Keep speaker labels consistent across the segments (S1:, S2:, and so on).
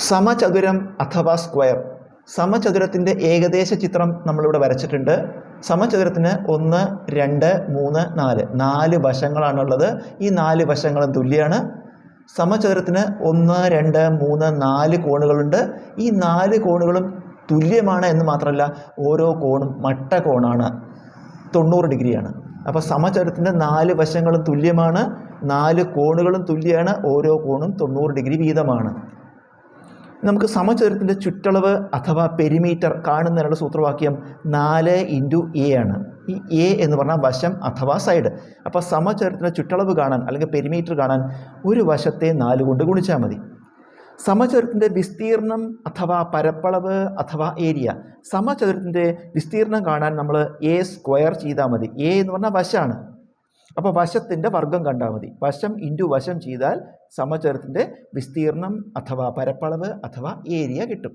S1: സമചതുരം അഥവാ സ്ക്വയർ. സമചതുരത്തിൻ്റെ ഏകദേശ ചിത്രം നമ്മളിവിടെ വരച്ചിട്ടുണ്ട്. സമചതുരത്തിന് 1, 2, 3, 4 വശങ്ങളാണുള്ളത്. ഈ 4 വശങ്ങളും തുല്യമാണ്. സമചതുരത്തിന് 1, 2, 3, 4 കോണുകളുണ്ട്. ഈ 4 കോണുകളും തുല്യമാണ് എന്ന് മാത്രമല്ല, ഓരോ കോണും മട്ടകോണാണ്, 90 ഡിഗ്രിയാണ്. അപ്പോൾ സമചതുരത്തിൻ്റെ 4 വശങ്ങളും തുല്യമാണ്, 4 കോണുകളും തുല്യമാണ്, ഓരോ കോണും 90 ഡിഗ്രി വീതമാണ്. നമുക്ക് സമചതുരത്തിൻ്റെ ചുറ്റളവ് അഥവാ പെരിമീറ്റർ കാണുന്നതിനുള്ള സൂത്രവാക്യം 4 × A ആണ്. ഈ A എന്ന് പറഞ്ഞാൽ വശം അഥവാ സൈഡ്. അപ്പോൾ സമചതുരത്തിൻ്റെ ചുറ്റളവ് കാണാൻ അല്ലെങ്കിൽ പെരിമീറ്റർ കാണാൻ ഒരു വശത്തെ 4 കൊണ്ട് ഗുണിച്ചാൽ മതി. സമചതുരത്തിൻ്റെ വിസ്തീർണം അഥവാ പരപ്പളവ് അഥവാ ഏരിയ. സമചതുരത്തിൻ്റെ വിസ്തീർണം കാണാൻ നമ്മൾ A സ്ക്വയർ ചെയ്താൽ മതി. A എന്ന് പറഞ്ഞാൽ വശമാണ്. അപ്പോൾ വശത്തിൻ്റെ വർഗ്ഗം കണ്ടാൽ മതി. വശം ഇൻറ്റു വശം ചെയ്താൽ സമചതുരത്തിൻ്റെ വിസ്തീർണം അഥവാ പരപ്പളവ് അഥവാ ഏരിയ കിട്ടും.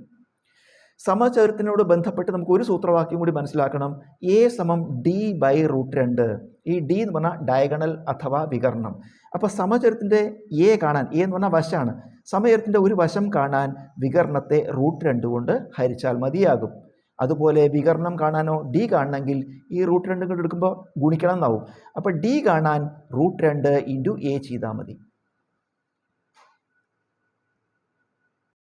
S1: സമചതുരത്തിനോട് ബന്ധപ്പെട്ട് നമുക്ക് ഒരു സൂത്രവാക്യം കൂടി മനസ്സിലാക്കണം. A = D/√2. ഈ D എന്ന് പറഞ്ഞാൽ ഡയഗണൽ അഥവാ വികർണം. അപ്പോൾ സമചതുരത്തിൻ്റെ A കാണാൻ, A എന്ന് പറഞ്ഞാൽ വശമാണ്, സമചതുരത്തിൻ്റെ ഒരു വശം കാണാൻ വികർണത്തെ √2 കൊണ്ട് ഹരിച്ചാൽ മതിയാകും. അതുപോലെ വികർണം കാണാനോ D കാണണമെങ്കിൽ ഈ √2 കൊണ്ട് എടുക്കുമ്പോൾ ഗുണിക്കണം എന്നാവും. അപ്പോൾ D കാണാൻ √2 × A ചെയ്താൽ മതി.